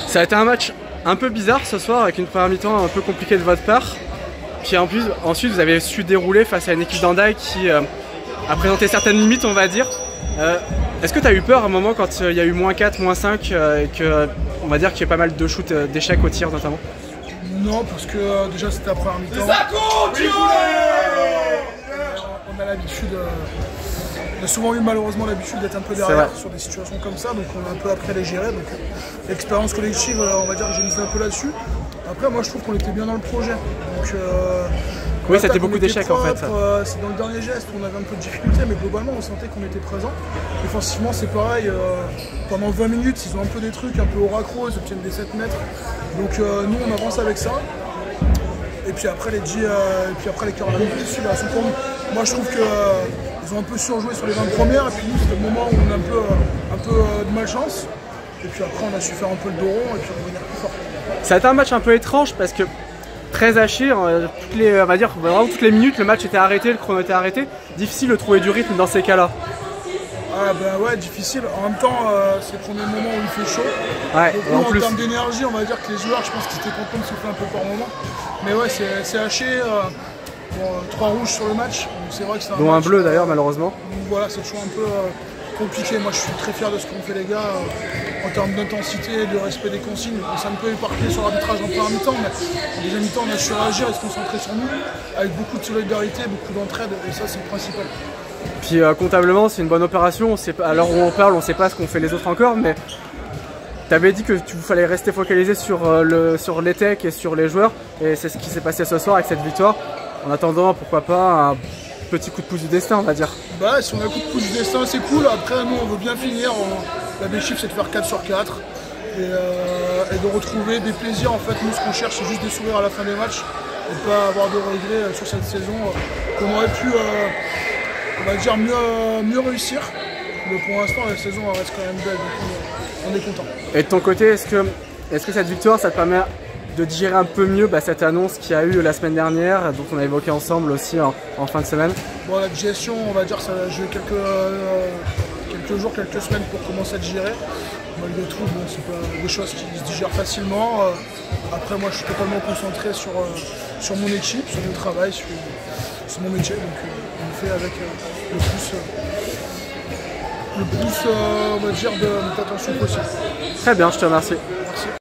Ça a été un match un peu bizarre ce soir, avec une première mi-temps un peu compliquée de votre part. Puis en plus, ensuite vous avez su dérouler face à une équipe d'Hendaye qui a présenté certaines limites, on va dire. Est-ce que tu as eu peur à un moment quand il y a eu -4, -5 et que, on va dire qu'il y a pas mal de shoots d'échecs au tir notamment? Non, parce que déjà c'était la première mi-temps. On a l'habitude, on a souvent eu malheureusement l'habitude d'être un peu derrière sur des situations comme ça, donc on a un peu appris à les gérer. Donc l'expérience collective, on va dire que j'ai misé un peu là-dessus. Après, moi je trouve qu'on était bien dans le projet. Donc, oui, c'était beaucoup d'échecs en fait. C'est dans le dernier geste où on avait un peu de difficulté, mais globalement on sentait qu'on était présent. Défensivement c'est pareil, pendant 20 minutes ils ont un peu des trucs un peu au raccro, ils obtiennent des 7 mètres. Donc nous on avance avec ça. Et puis après les Carolines suivent à son compte. Moi je trouve qu'ils ont un peu surjoué sur les 20 premières, et puis nous c'était le moment où on a un peu de malchance. Et puis après on a su faire un peu le dos rond et puis revenir plus fort. Ça a été un match un peu étrange parce que très haché, on va dire vraiment toutes les minutes le match était arrêté, le chrono était arrêté. Difficile de trouver du rythme dans ces cas-là. Ah ben ouais, difficile. En même temps, c'est le premier moment où il fait chaud. Ouais, donc, et en plus, termes d'énergie, on va dire que les joueurs, je pense qu'ils étaient contents de souffler un peu par moment. Mais ouais, c'est haché. Bon, 3 rouges sur le match. C'est vrai que c'est dont un bleu d'ailleurs, malheureusement. Donc voilà, c'est toujours un peu compliqué. Moi, je suis très fier de ce qu'ont fait les gars en termes d'intensité, de respect des consignes. C'est un peu éparpillé sur l'arbitrage en première mi-temps, mais en deuxième mi-temps, on a su réagir et se concentrer sur nous, avec beaucoup de solidarité, beaucoup d'entraide, et ça, c'est le principal. Puis comptablement, c'est une bonne opération. À l'heure où on parle, on ne sait pas ce qu'ont fait les autres encore, mais tu avais dit que fallait rester focalisé sur les techs et sur les joueurs, et c'est ce qui s'est passé ce soir avec cette victoire. En attendant, pourquoi pas un petit coup de pouce du destin, on va dire. Bah, si on a un coup de pouce du destin, c'est cool. Après, nous, on veut bien finir. L'objectif, c'est de faire 4 sur 4 et de retrouver des plaisirs. En fait, nous, ce qu'on cherche, c'est juste des sourires à la fin des matchs et pas avoir de regrets sur cette saison. Qu'on aurait pu, on va dire, mieux réussir. Mais pour l'instant, la saison reste quand même belle, donc on est content. Et de ton côté, est-ce que cette victoire, ça te permet de digérer un peu mieux cette annonce qu'il y a eu la semaine dernière, dont on a évoqué ensemble aussi en fin de semaine? Bon, la digestion, on va dire, ça a joué quelques jours, quelques semaines pour commencer à digérer. Malgré tout, bon, c'est pas des choses qui se digèrent facilement. Après, moi, je suis totalement concentré sur mon équipe, sur mon travail, sur mon métier. Donc, on le fait avec le plus on va dire, d'attention possible. Très bien, je te remercie. Merci.